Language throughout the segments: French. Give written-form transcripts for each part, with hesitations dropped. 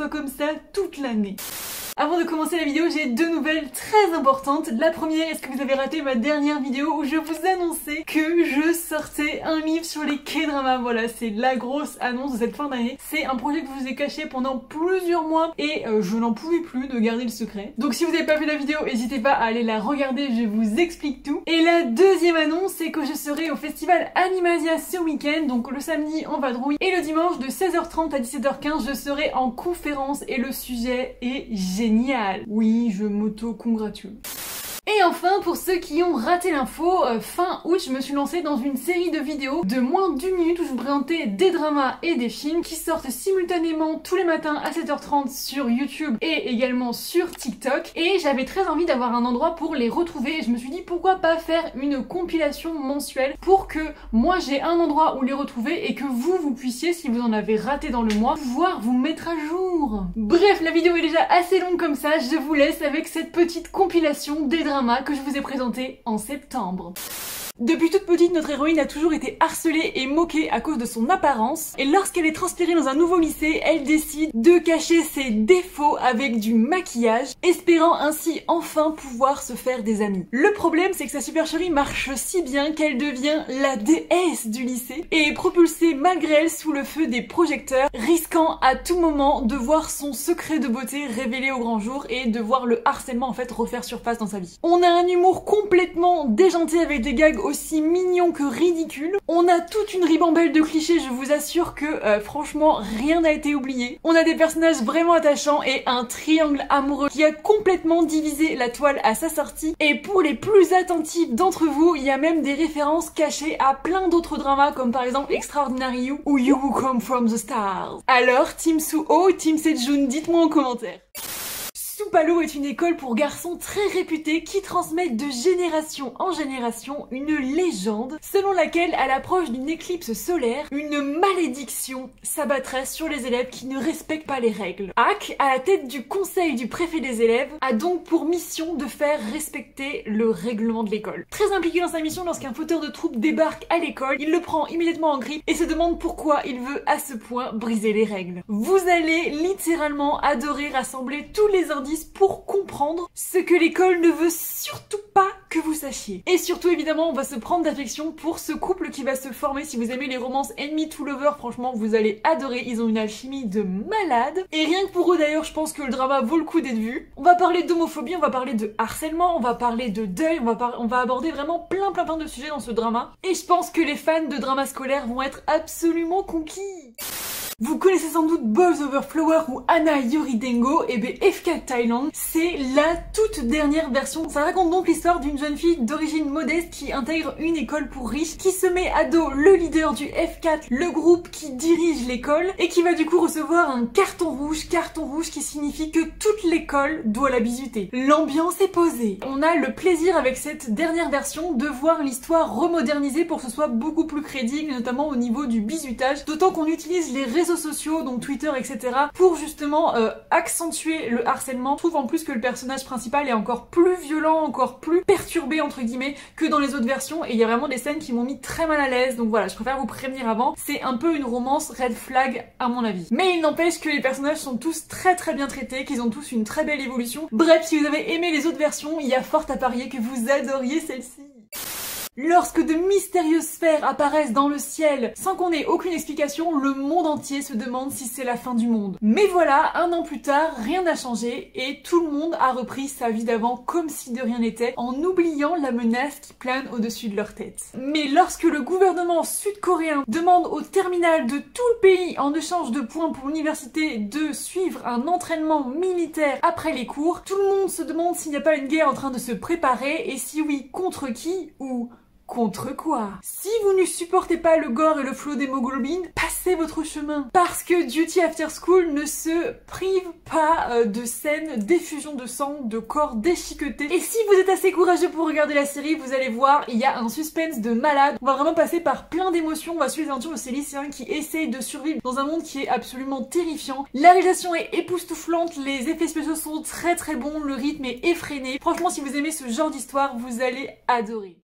soit comme ça toute l'année. Avant de commencer la vidéo, j'ai deux nouvelles très importantes. La première, est-ce que vous avez raté ma dernière vidéo où je vous annonçais que je sortais un livre sur les K-dramas. Voilà, c'est la grosse annonce de cette fin d'année. C'est un projet que je vous ai caché pendant plusieurs mois et je n'en pouvais plus de garder le secret. Donc si vous n'avez pas vu la vidéo, n'hésitez pas à aller la regarder, je vous explique tout. Et la deuxième annonce, c'est que je serai au festival Animasia ce week-end, donc le samedi en vadrouille, et le dimanche de 16h30 à 17h15, je serai en conférence et le sujet est génial. Oui, je m'auto-congratule. Et enfin, pour ceux qui ont raté l'info, fin août, je me suis lancée dans une série de vidéos de moins d'une minute où je vous présentais des dramas et des films qui sortent simultanément tous les matins à 7h30 sur YouTube et également sur TikTok. Et j'avais très envie d'avoir un endroit pour les retrouver et je me suis dit pourquoi pas faire une compilation mensuelle pour que moi j'ai un endroit où les retrouver et que vous puissiez, si vous en avez raté dans le mois, pouvoir vous mettre à jour. Bref, la vidéo est déjà assez longue comme ça, je vous laisse avec cette petite compilation des dramas que je vous ai présenté en septembre. Depuis toute petite, notre héroïne a toujours été harcelée et moquée à cause de son apparence, et lorsqu'elle est transférée dans un nouveau lycée, elle décide de cacher ses défauts avec du maquillage, espérant ainsi enfin pouvoir se faire des amis. Le problème, c'est que sa supercherie marche si bien qu'elle devient la déesse du lycée, et est propulsée malgré elle sous le feu des projecteurs, risquant à tout moment de voir son secret de beauté révélé au grand jour et de voir le harcèlement en fait refaire surface dans sa vie. On a un humour complètement déjanté avec des gags aussi mignon que ridicule. On a toute une ribambelle de clichés, je vous assure que franchement rien n'a été oublié. On a des personnages vraiment attachants et un triangle amoureux qui a complètement divisé la toile à sa sortie. Et pour les plus attentifs d'entre vous, il y a même des références cachées à plein d'autres dramas comme par exemple Extraordinary You ou You Who Come From The Stars. Alors, Team Suho, Team Sejun, dites-moi en commentaire. Supalo est une école pour garçons très réputée qui transmet de génération en génération une légende selon laquelle, à l'approche d'une éclipse solaire, une malédiction s'abattrait sur les élèves qui ne respectent pas les règles. Ak, à la tête du conseil du préfet des élèves, a donc pour mission de faire respecter le règlement de l'école. Très impliqué dans sa mission, lorsqu'un fauteur de troupe débarque à l'école, il le prend immédiatement en grippe et se demande pourquoi il veut à ce point briser les règles. Vous allez littéralement adorer rassembler tous les indices pour comprendre ce que l'école ne veut surtout pas que vous sachiez. Et surtout, évidemment, on va se prendre d'affection pour ce couple qui va se former. Si vous aimez les romances enemy to lover, franchement, vous allez adorer. Ils ont une alchimie de malade. Et rien que pour eux, d'ailleurs, je pense que le drama vaut le coup d'être vu. On va parler d'homophobie, on va parler de harcèlement, on va parler de deuil, on va aborder vraiment plein de sujets dans ce drama. Et je pense que les fans de drama scolaire vont être absolument conquis. Vous connaissez sans doute Boys Over Flower ou Anna Yoridengo, et bien F4 Thailand, c'est la toute dernière version. Ça raconte donc l'histoire d'une jeune fille d'origine modeste qui intègre une école pour riches, qui se met à dos le leader du F4, le groupe qui dirige l'école, et qui va du coup recevoir un carton rouge qui signifie que toute l'école doit la bisuter. L'ambiance est posée. On a le plaisir avec cette dernière version de voir l'histoire remodernisée pour que ce soit beaucoup plus crédible, notamment au niveau du bisutage, d'autant qu'on utilise les réseaux sociaux, donc Twitter, etc., pour justement accentuer le harcèlement. Je trouve en plus que le personnage principal est encore plus violent, encore plus perturbé entre guillemets que dans les autres versions, et il y a vraiment des scènes qui m'ont mis très mal à l'aise, donc voilà, je préfère vous prévenir avant. C'est un peu une romance red flag à mon avis. Mais il n'empêche que les personnages sont tous très bien traités, qu'ils ont tous une très belle évolution. Bref, si vous avez aimé les autres versions, il y a fort à parier que vous adoriez celle-ci. Lorsque de mystérieuses sphères apparaissent dans le ciel sans qu'on ait aucune explication, le monde entier se demande si c'est la fin du monde. Mais voilà, un an plus tard, rien n'a changé et tout le monde a repris sa vie d'avant comme si de rien n'était, en oubliant la menace qui plane au-dessus de leur tête. Mais lorsque le gouvernement sud-coréen demande au terminal de tout le pays en échange de points pour l'université de suivre un entraînement militaire après les cours, tout le monde se demande s'il n'y a pas une guerre en train de se préparer et si oui, contre qui ou contre quoi? Si vous ne supportez pas le gore et le flot d'hémoglobine, passez votre chemin. Parce que Duty After School ne se prive pas de scènes d'effusion de sang, de corps déchiquetés. Et si vous êtes assez courageux pour regarder la série, vous allez voir, il y a un suspense de malade. On va vraiment passer par plein d'émotions. On va suivre les aventures de ces lycéens qui essayent de survivre dans un monde qui est absolument terrifiant. La réalisation est époustouflante, les effets spéciaux sont très bons, le rythme est effréné. Franchement, si vous aimez ce genre d'histoire, vous allez adorer.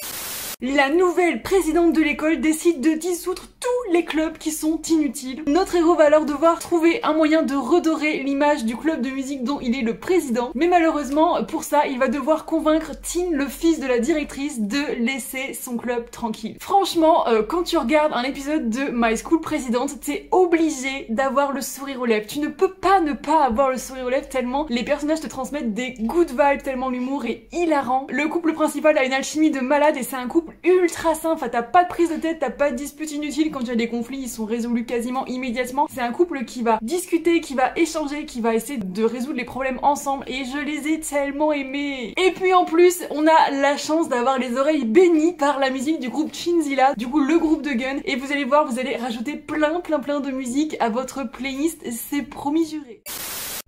La nouvelle présidente de l'école décide de dissoudre tous les clubs qui sont inutiles. Notre héros va alors devoir trouver un moyen de redorer l'image du club de musique dont il est le président. Mais malheureusement, pour ça, il va devoir convaincre Tin, le fils de la directrice, de laisser son club tranquille. Franchement, quand tu regardes un épisode de My School President, t'es obligé d'avoir le sourire aux lèvres. Tu ne peux pas ne pas avoir le sourire aux lèvres tellement les personnages te transmettent des good vibes, tellement l'humour est hilarant. Le couple principal a une alchimie de malade et c'est un couple ultra sain. Enfin, t'as pas de prise de tête, t'as pas de dispute inutile. Quand il y a des conflits, ils sont résolus quasiment immédiatement. C'est un couple qui va discuter, qui va échanger, qui va essayer de résoudre les problèmes ensemble et je les ai tellement aimés. Et puis en plus, on a la chance d'avoir les oreilles bénies par la musique du groupe Shinzilla, du coup le groupe de Gun, et vous allez voir, vous allez rajouter plein de musique à votre playlist, c'est promis juré.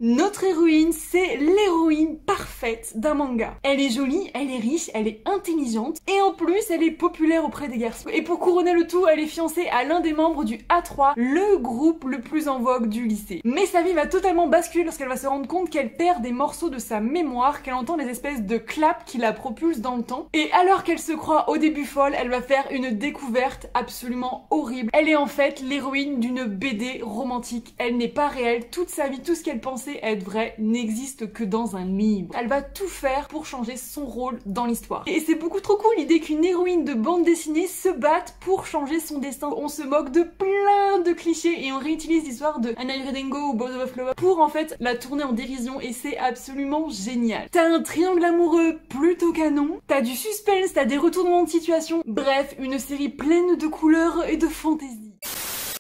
Notre héroïne, c'est l'héroïne parfaite d'un manga. Elle est jolie, elle est riche, elle est intelligente et en plus elle est populaire auprès des garçons. Et pour couronner le tout, elle est fiancée à l'un des membres du A3, le groupe le plus en vogue du lycée. Mais sa vie va totalement basculer lorsqu'elle va se rendre compte qu'elle perd des morceaux de sa mémoire, qu'elle entend des espèces de claps qui la propulsent dans le temps. Et alors qu'elle se croit au début folle, elle va faire une découverte absolument horrible. Elle est en fait l'héroïne d'une BD romantique. Elle n'est pas réelle, toute sa vie, tout ce qu'elle pensait être vrai n'existe que dans un livre. Elle va tout faire pour changer son rôle dans l'histoire. Et c'est beaucoup trop cool l'idée qu'une héroïne de bande dessinée se batte pour changer son destin. On se moque de plein de clichés et on réutilise l'histoire de Anna Redengo ou Boys of Flower pour en fait la tourner en dérision et c'est absolument génial. T'as un triangle amoureux plutôt canon, t'as du suspense, t'as des retournements de situation, bref, une série pleine de couleurs et de fantaisie.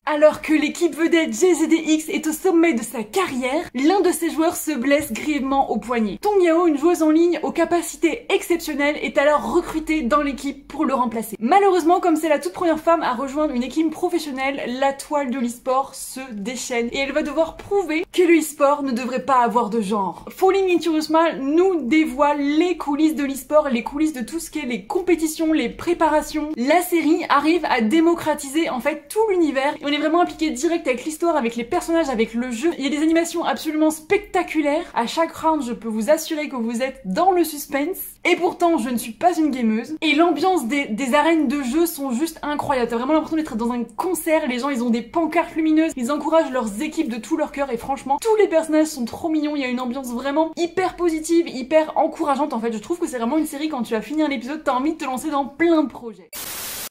Alors que l'équipe vedette GZDX est au sommet de sa carrière, l'un de ses joueurs se blesse grièvement au poignet. Tong Yao, une joueuse en ligne aux capacités exceptionnelles, est alors recrutée dans l'équipe pour le remplacer. Malheureusement, comme c'est la toute première femme à rejoindre une équipe professionnelle, la toile de l'e-sport se déchaîne et elle va devoir prouver que le e-sport ne devrait pas avoir de genre. Falling Into a Smile nous dévoile les coulisses de l'e-sport, les coulisses de tout ce qu'est les compétitions, les préparations. La série arrive à démocratiser en fait tout l'univers et on est vraiment impliqué direct avec l'histoire, avec les personnages, avec le jeu. Il y a des animations absolument spectaculaires. À chaque round, je peux vous assurer que vous êtes dans le suspense. Et pourtant, je ne suis pas une gameuse. Et l'ambiance des arènes de jeu sont juste incroyables. T'as vraiment l'impression d'être dans un concert. Les gens, ils ont des pancartes lumineuses. Ils encouragent leurs équipes de tout leur cœur. Et franchement, tous les personnages sont trop mignons. Il y a une ambiance vraiment hyper positive, hyper encourageante. En fait, je trouve que c'est vraiment une série, quand tu as fini un épisode, t'as envie de te lancer dans plein de projets.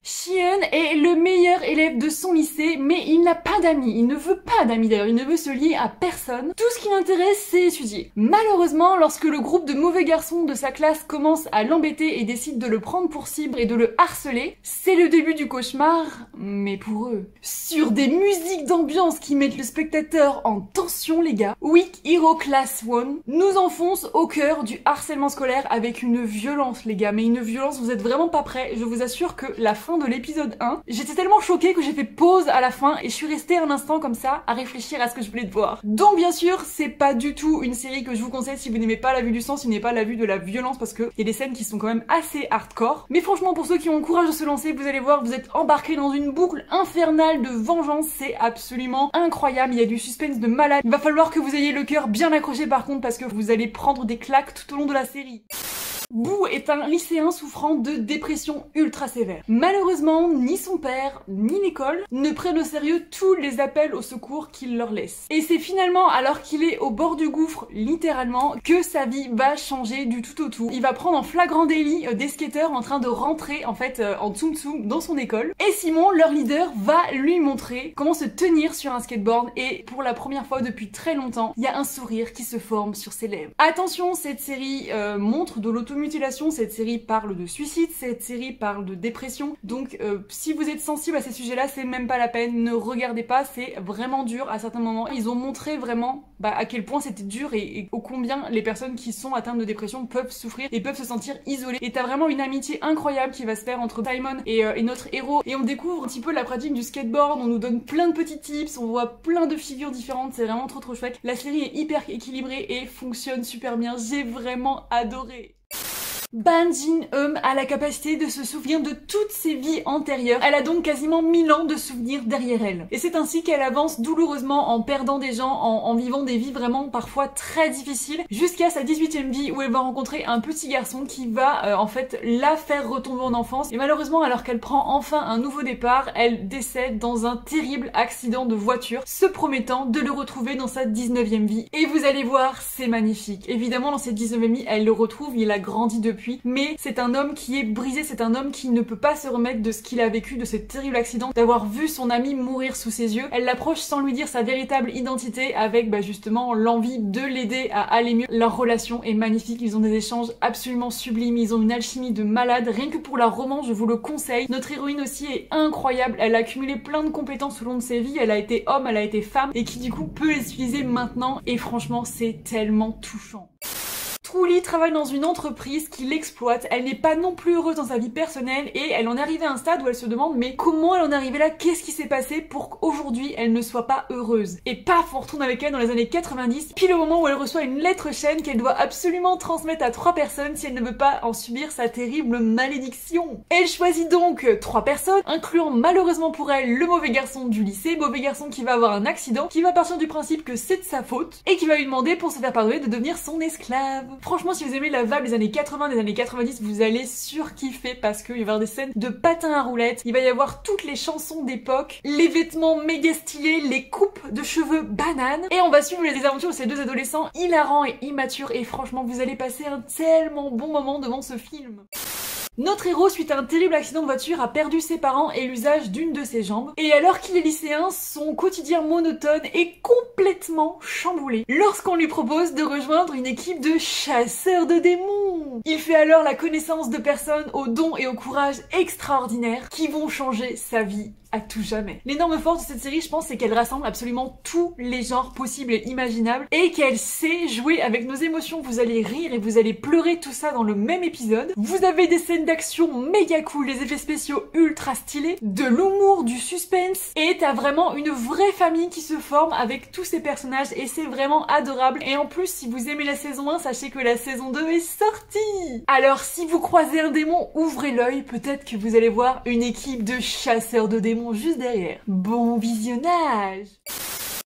Xion est le meilleur élève de son lycée, mais il n'a pas d'amis. Il ne veut pas d'amis d'ailleurs, il ne veut se lier à personne. Tout ce qui l'intéresse, c'est étudier. Malheureusement, lorsque le groupe de mauvais garçons de sa classe commence à l'embêter et décide de le prendre pour cible et de le harceler, c'est le début du cauchemar, mais pour eux. Sur des musiques d'ambiance qui mettent le spectateur en tension, les gars, Weak Hero Class 1 nous enfonce au cœur du harcèlement scolaire avec une violence, les gars, mais une violence, vous êtes vraiment pas prêts. Je vous assure que la fin de l'épisode 1, j'étais tellement choquée que j'ai fait pause à la fin et je suis restée un instant comme ça à réfléchir à ce que je voulais voir. Donc bien sûr, c'est pas du tout une série que je vous conseille si vous n'aimez pas la vue du sang, si vous n'aimez pas la vue de la violence, parce que il y a des scènes qui sont quand même assez hardcore. Mais franchement, pour ceux qui ont le courage de se lancer, vous allez voir, vous êtes embarqués dans une boucle infernale de vengeance, c'est absolument incroyable, il y a du suspense de malade. Il va falloir que vous ayez le cœur bien accroché par contre, parce que vous allez prendre des claques tout au long de la série. Boo est un lycéen souffrant de dépression ultra sévère. Malheureusement, ni son père, ni l'école ne prennent au sérieux tous les appels au secours qu'il leur laisse. Et c'est finalement alors qu'il est au bord du gouffre, littéralement, que sa vie va changer du tout au tout. Il va prendre en flagrant délit des skateurs en train de rentrer en fait en tsum tsum dans son école. Et Simon, leur leader, va lui montrer comment se tenir sur un skateboard et pour la première fois depuis très longtemps, il y a un sourire qui se forme sur ses lèvres. Attention, cette série montre de l'automutilation, cette série parle de suicide, cette série parle de dépression, donc si vous êtes sensible à ces sujets-là, c'est même pas la peine, ne regardez pas, c'est vraiment dur à certains moments. Ils ont montré vraiment à quel point c'était dur et ô combien les personnes qui sont atteintes de dépression peuvent souffrir et peuvent se sentir isolées. Et t'as vraiment une amitié incroyable qui va se faire entre Simon et notre héros, et on découvre un petit peu la pratique du skateboard, on nous donne plein de petits tips, on voit plein de figures différentes, c'est vraiment trop chouette. La série est hyper équilibrée et fonctionne super bien, j'ai vraiment adoré. Ban Jin-eum a la capacité de se souvenir de toutes ses vies antérieures. Elle a donc quasiment 1000 ans de souvenirs derrière elle. Et c'est ainsi qu'elle avance douloureusement en perdant des gens, en vivant des vies vraiment parfois très difficiles, jusqu'à sa 18e vie où elle va rencontrer un petit garçon qui va en fait la faire retomber en enfance. Et malheureusement, alors qu'elle prend enfin un nouveau départ, elle décède dans un terrible accident de voiture, se promettant de le retrouver dans sa 19e vie. Et vous allez voir, c'est magnifique. Évidemment, dans cette 19e vie, elle le retrouve, il a grandi depuis, mais c'est un homme qui est brisé, c'est un homme qui ne peut pas se remettre de ce qu'il a vécu, de ce terrible accident, d'avoir vu son ami mourir sous ses yeux. Elle l'approche sans lui dire sa véritable identité, avec justement l'envie de l'aider à aller mieux. Leur relation est magnifique, ils ont des échanges absolument sublimes, ils ont une alchimie de malade, rien que pour la romance, je vous le conseille. Notre héroïne aussi est incroyable, elle a accumulé plein de compétences au long de ses vies, elle a été homme, elle a été femme, et qui du coup peut les utiliser maintenant, et franchement c'est tellement touchant. Truly travaille dans une entreprise qui l'exploite, elle n'est pas non plus heureuse dans sa vie personnelle et elle en est arrivée à un stade où elle se demande mais comment elle en est arrivée là, qu'est-ce qui s'est passé pour qu'aujourd'hui elle ne soit pas heureuse. Et paf, on retourne avec elle dans les années 90, pile au moment où elle reçoit une lettre chaîne qu'elle doit absolument transmettre à 3 personnes si elle ne veut pas en subir sa terrible malédiction. Elle choisit donc 3 personnes, incluant malheureusement pour elle le mauvais garçon du lycée, mauvais garçon qui va avoir un accident, qui va partir du principe que c'est de sa faute et qui va lui demander pour se faire pardonner de devenir son esclave. Franchement, si vous aimez la vibe des années 80, des années 90, vous allez surkiffer parce qu'il va y avoir des scènes de patins à roulettes, il va y avoir toutes les chansons d'époque, les vêtements méga stylés, les coupes de cheveux bananes, et on va suivre les aventures de ces 2 adolescents hilarants et immatures, et franchement, vous allez passer un tellement bon moment devant ce film. Notre héros, suite à un terrible accident de voiture, a perdu ses parents et l'usage d'une de ses jambes. Et alors qu'il est lycéen, son quotidien monotone est complètement chamboulé lorsqu'on lui propose de rejoindre une équipe de chasseurs de démons. Il fait alors la connaissance de personnes aux dons et au courage extraordinaires qui vont changer sa vie à tout jamais. L'énorme force de cette série, je pense, c'est qu'elle rassemble absolument tous les genres possibles et imaginables et qu'elle sait jouer avec nos émotions. Vous allez rire et vous allez pleurer, tout ça dans le même épisode. Vous avez des scènes d'action méga cool, des effets spéciaux ultra stylés, de l'humour, du suspense, et t'as vraiment une vraie famille qui se forme avec tous ces personnages et c'est vraiment adorable. Et en plus, si vous aimez la saison 1, sachez que la saison 2 est sortie. Alors si vous croisez un démon, ouvrez l'œil, peut-être que vous allez voir une équipe de chasseurs de démons juste derrière. Bon visionnage!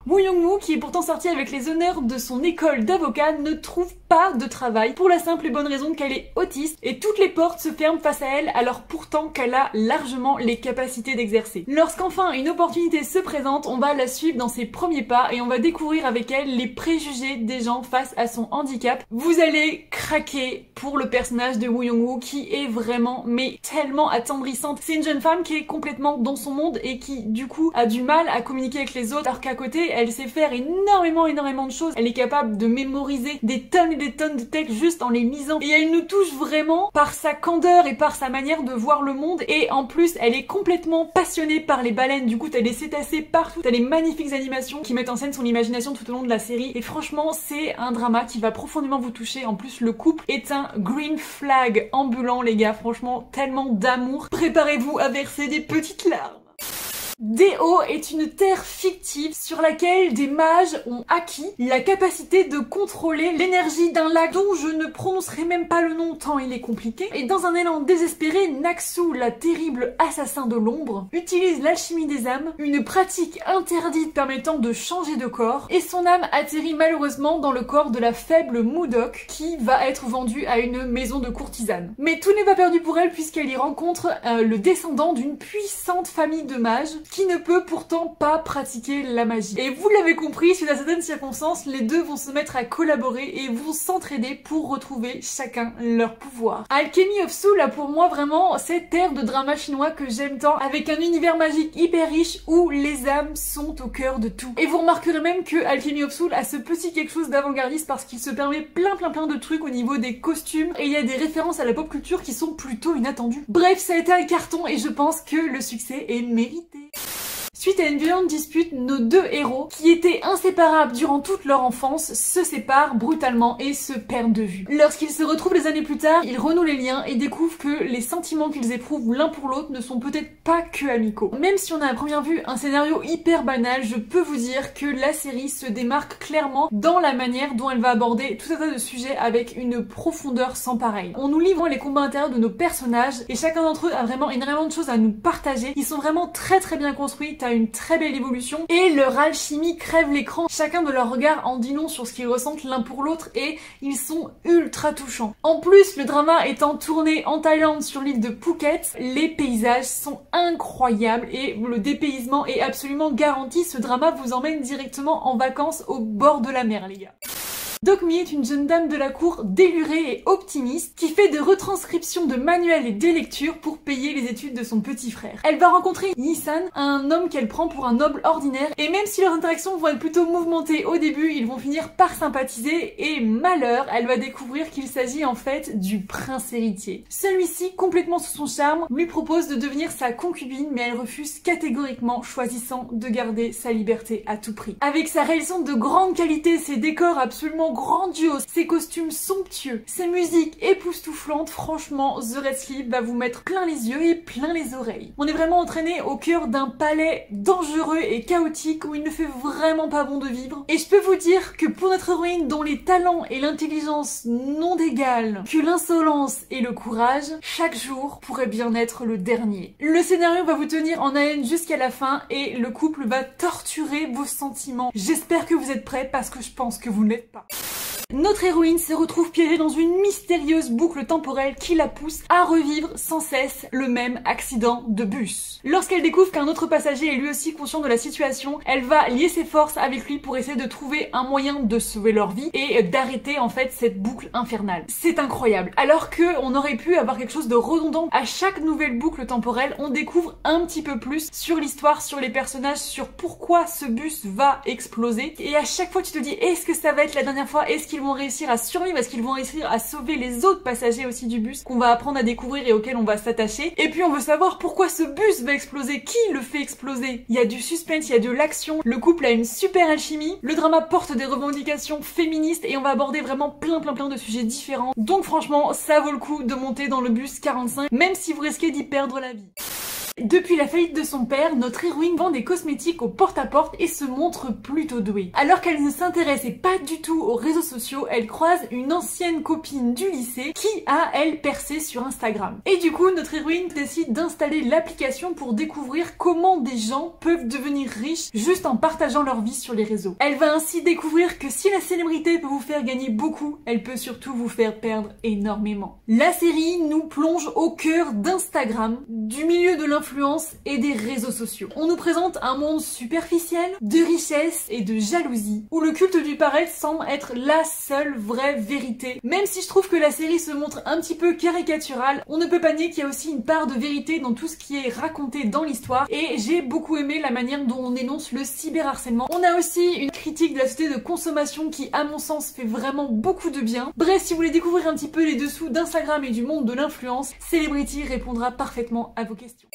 Woo Young-woo, qui est pourtant sorti avec les honneurs de son école d'avocat, ne trouve pas de travail pour la simple et bonne raison qu'elle est autiste et toutes les portes se ferment face à elle alors pourtant qu'elle a largement les capacités d'exercer. Lorsqu'enfin une opportunité se présente, on va la suivre dans ses premiers pas et on va découvrir avec elle les préjugés des gens face à son handicap. Vous allez craquer pour le personnage de Woo Young-woo qui est vraiment mais tellement attendrissante. C'est une jeune femme qui est complètement dans son monde et qui du coup a du mal à communiquer avec les autres alors qu'à côté elle sait faire énormément de choses. Elle est capable de mémoriser des tonnes et des tonnes de textes juste en les lisant. Et elle nous touche vraiment par sa candeur et par sa manière de voir le monde. Et en plus, elle est complètement passionnée par les baleines. Du coup, t'as des cétacés partout. T'as des magnifiques animations qui mettent en scène son imagination tout au long de la série. Et franchement, c'est un drama qui va profondément vous toucher. En plus, le couple est un green flag ambulant, les gars. Franchement, tellement d'amour. Préparez-vous à verser des petites larmes. Deo est une terre fictive sur laquelle des mages ont acquis la capacité de contrôler l'énergie d'un lac dont je ne prononcerai même pas le nom tant il est compliqué. Et dans un élan désespéré, Naxu, la terrible assassin de l'ombre, utilise l'alchimie des âmes, une pratique interdite permettant de changer de corps, et son âme atterrit malheureusement dans le corps de la faible Moodok qui va être vendue à une maison de courtisanes. Mais tout n'est pas perdu pour elle puisqu'elle y rencontre le descendant d'une puissante famille de mages qui ne peut pourtant pas pratiquer la magie. Et vous l'avez compris, suite à certaines circonstances, les deux vont se mettre à collaborer et vont s'entraider pour retrouver chacun leur pouvoir. Alchemy of Soul a pour moi vraiment cette ère de drama chinois que j'aime tant, avec un univers magique hyper riche où les âmes sont au cœur de tout. Et vous remarquerez même que Alchemy of Soul a ce petit quelque chose d'avant-gardiste parce qu'il se permet plein de trucs au niveau des costumes et il y a des références à la pop culture qui sont plutôt inattendues. Bref, ça a été un carton et je pense que le succès est mérité. Suite à une violente dispute, nos deux héros, qui étaient inséparables durant toute leur enfance, se séparent brutalement et se perdent de vue. Lorsqu'ils se retrouvent des années plus tard, ils renouent les liens et découvrent que les sentiments qu'ils éprouvent l'un pour l'autre ne sont peut-être pas que amicaux. Même si on a à première vue un scénario hyper banal, je peux vous dire que la série se démarque clairement dans la manière dont elle va aborder tout un tas de sujets avec une profondeur sans pareil. On nous livre les combats intérieurs de nos personnages et chacun d'entre eux a vraiment énormément de choses à nous partager. Ils sont vraiment très bien construits, t'as une très belle évolution et leur alchimie crève l'écran. Chacun de leurs regards en dit long sur ce qu'ils ressentent l'un pour l'autre et ils sont ultra touchants. En plus, le drama étant tourné en Thaïlande sur l'île de Phuket, les paysages sont incroyables et le dépaysement est absolument garanti. Ce drama vous emmène directement en vacances au bord de la mer, les gars. Dokmi est une jeune dame de la cour délurée et optimiste qui fait des retranscriptions de manuels et des lectures pour payer les études de son petit frère. Elle va rencontrer Yisan, un homme qu'elle prend pour un noble ordinaire, et même si leurs interactions vont être plutôt mouvementées au début, ils vont finir par sympathiser et malheur, elle va découvrir qu'il s'agit en fait du prince héritier. Celui-ci, complètement sous son charme, lui propose de devenir sa concubine mais elle refuse catégoriquement, choisissant de garder sa liberté à tout prix. Avec sa réalisation de grande qualité, ses décors absolument grandiose, ses costumes somptueux, ses musiques époustouflantes, franchement, The Red Sleeve va vous mettre plein les yeux et plein les oreilles. On est vraiment entraîné au cœur d'un palais dangereux et chaotique où il ne fait vraiment pas bon de vivre. Et je peux vous dire que pour notre héroïne dont les talents et l'intelligence n'ont d'égal que l'insolence et le courage, chaque jour pourrait bien être le dernier. Le scénario va vous tenir en haleine jusqu'à la fin et le couple va torturer vos sentiments. J'espère que vous êtes prêts parce que je pense que vous ne l'êtes pas. Notre héroïne se retrouve piégée dans une mystérieuse boucle temporelle qui la pousse à revivre sans cesse le même accident de bus. Lorsqu'elle découvre qu'un autre passager est lui aussi conscient de la situation, elle va lier ses forces avec lui pour essayer de trouver un moyen de sauver leur vie et d'arrêter en fait cette boucle infernale. C'est incroyable. Alors que on aurait pu avoir quelque chose de redondant, à chaque nouvelle boucle temporelle, on découvre un petit peu plus sur l'histoire, sur les personnages, sur pourquoi ce bus va exploser. Et à chaque fois tu te dis, est-ce que ça va être la dernière fois? Est-ce qu'ils vont réussir à survivre? Est-ce qu'ils vont réussir à sauver les autres passagers aussi du bus qu'on va apprendre à découvrir et auxquels on va s'attacher? Et puis on veut savoir pourquoi ce bus va exploser, qui le fait exploser? Il y a du suspense, il y a de l'action, le couple a une super alchimie, le drama porte des revendications féministes et on va aborder vraiment plein de sujets différents. Donc franchement, ça vaut le coup de monter dans le bus 45, même si vous risquez d'y perdre la vie. Depuis la faillite de son père, notre héroïne vend des cosmétiques au porte-à-porte et se montre plutôt douée. Alors qu'elle ne s'intéressait pas du tout aux réseaux sociaux, elle croise une ancienne copine du lycée qui a, elle, percé sur Instagram. Et du coup, notre héroïne décide d'installer l'application pour découvrir comment des gens peuvent devenir riches juste en partageant leur vie sur les réseaux. Elle va ainsi découvrir que si la célébrité peut vous faire gagner beaucoup, elle peut surtout vous faire perdre énormément. La série nous plonge au cœur d'Instagram, du milieu de l'influence et des réseaux sociaux. On nous présente un monde superficiel, de richesse et de jalousie, où le culte du paraître semble être la seule vraie vérité. Même si je trouve que la série se montre un petit peu caricaturale, on ne peut pas nier qu'il y a aussi une part de vérité dans tout ce qui est raconté dans l'histoire, et j'ai beaucoup aimé la manière dont on énonce le cyberharcèlement. On a aussi une critique de la société de consommation qui, à mon sens, fait vraiment beaucoup de bien. Bref, si vous voulez découvrir un petit peu les dessous d'Instagram et du monde de l'influence, Celebrity répondra parfaitement à vos questions.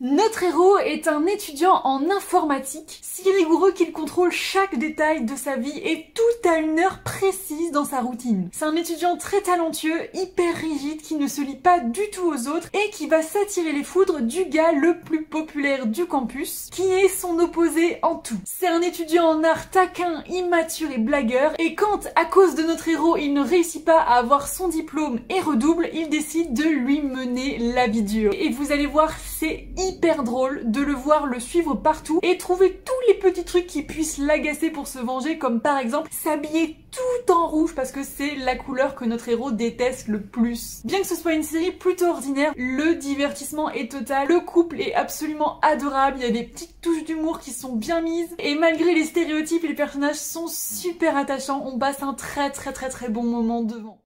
Notre héros est un étudiant en informatique, si rigoureux qu'il contrôle chaque détail de sa vie et tout à une heure précise dans sa routine. C'est un étudiant très talentueux, hyper rigide, qui ne se lie pas du tout aux autres et qui va s'attirer les foudres du gars le plus populaire du campus, qui est son opposé en tout. C'est un étudiant en art taquin, immature et blagueur, et quand, à cause de notre héros, il ne réussit pas à avoir son diplôme et redouble, il décide de lui mener la vie dure. Et vous allez voir, c'est hyper drôle de le voir le suivre partout et trouver tous les petits trucs qui puissent l'agacer pour se venger, comme par exemple s'habiller tout en rouge parce que c'est la couleur que notre héros déteste le plus. Bien que ce soit une série plutôt ordinaire, le divertissement est total, le couple est absolument adorable, il y a des petites touches d'humour qui sont bien mises et malgré les stéréotypes, les personnages sont super attachants, on passe un très bon moment devant.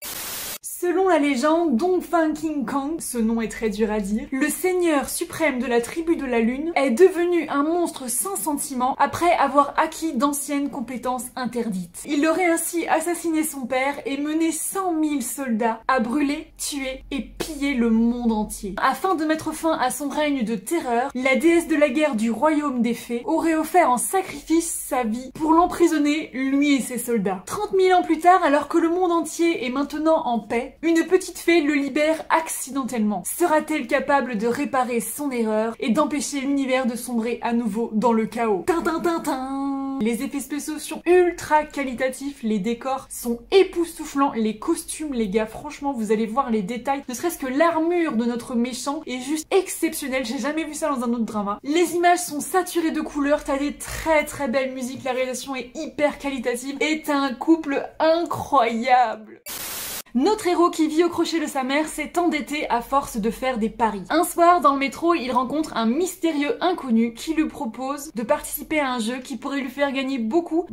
Selon la légende, Dongfang King Kong, ce nom est très dur à dire, le seigneur suprême de la tribu de la lune est devenu un monstre sans sentiment après avoir acquis d'anciennes compétences interdites. Il aurait ainsi assassiné son père et mené 100 000 soldats à brûler, tuer et piller le monde entier. Afin de mettre fin à son règne de terreur, la déesse de la guerre du royaume des fées aurait offert en sacrifice sa vie pour l'emprisonner, lui et ses soldats. 30 000 ans plus tard, alors que le monde entier est maintenant en paix, une petite fée le libère accidentellement. Sera-t-elle capable de réparer son erreur et d'empêcher l'univers de sombrer à nouveau dans le chaos? Tintin. Les effets spéciaux sont ultra qualitatifs, les décors sont époustouflants, les costumes les gars, franchement vous allez voir les détails, ne serait-ce que l'armure de notre méchant est juste exceptionnelle, j'ai jamais vu ça dans un autre drama. Les images sont saturées de couleurs, t'as des très belles musiques, la réalisation est hyper qualitative et t'as un couple incroyable. Notre héros qui vit au crochet de sa mère s'est endetté à force de faire des paris. Un soir, dans le métro, il rencontre un mystérieux inconnu qui lui propose de participer à un jeu qui pourrait lui faire gagner beaucoup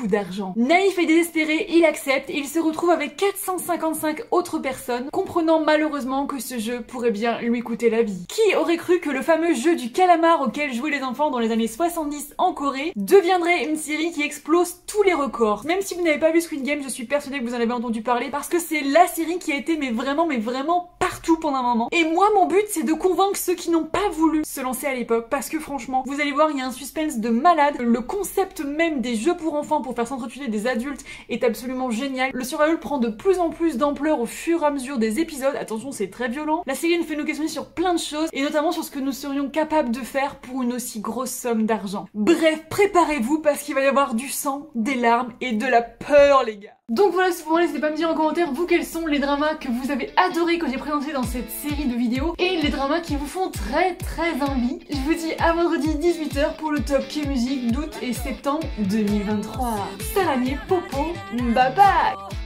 d'argent. Naïf et désespéré, il accepte et il se retrouve avec 455 autres personnes, comprenant malheureusement que ce jeu pourrait bien lui coûter la vie. Qui aurait cru que le fameux jeu du calamar auquel jouaient les enfants dans les années 70 en Corée deviendrait une série qui explose tous les records. Même si vous n'avez pas vu Squid Game, je suis persuadée que vous en avez entendu parler parce que c'est la série qui a été mais vraiment partout pendant un moment. Et moi mon but c'est de convaincre ceux qui n'ont pas voulu se lancer à l'époque parce que franchement vous allez voir il y a un suspense de malade. Le concept même des jeux pour enfants pour faire s'entretuer des adultes est absolument génial. Le survival prend de plus en plus d'ampleur au fur et à mesure des épisodes. Attention c'est très violent. La série nous fait nous questionner sur plein de choses et notamment sur ce que nous serions capables de faire pour une aussi grosse somme d'argent. Bref, préparez-vous parce qu'il va y avoir du sang, des larmes et de la peur les gars. Donc voilà, c'est pour moi, n'hésitez pas à me dire en commentaire vous quels sont les dramas que vous avez adorés que j'ai présentés dans cette série de vidéos et les dramas qui vous font très envie. Je vous dis à vendredi 18h pour le top K-Music d'août et septembre 2023. Saranier Popo, bye bye.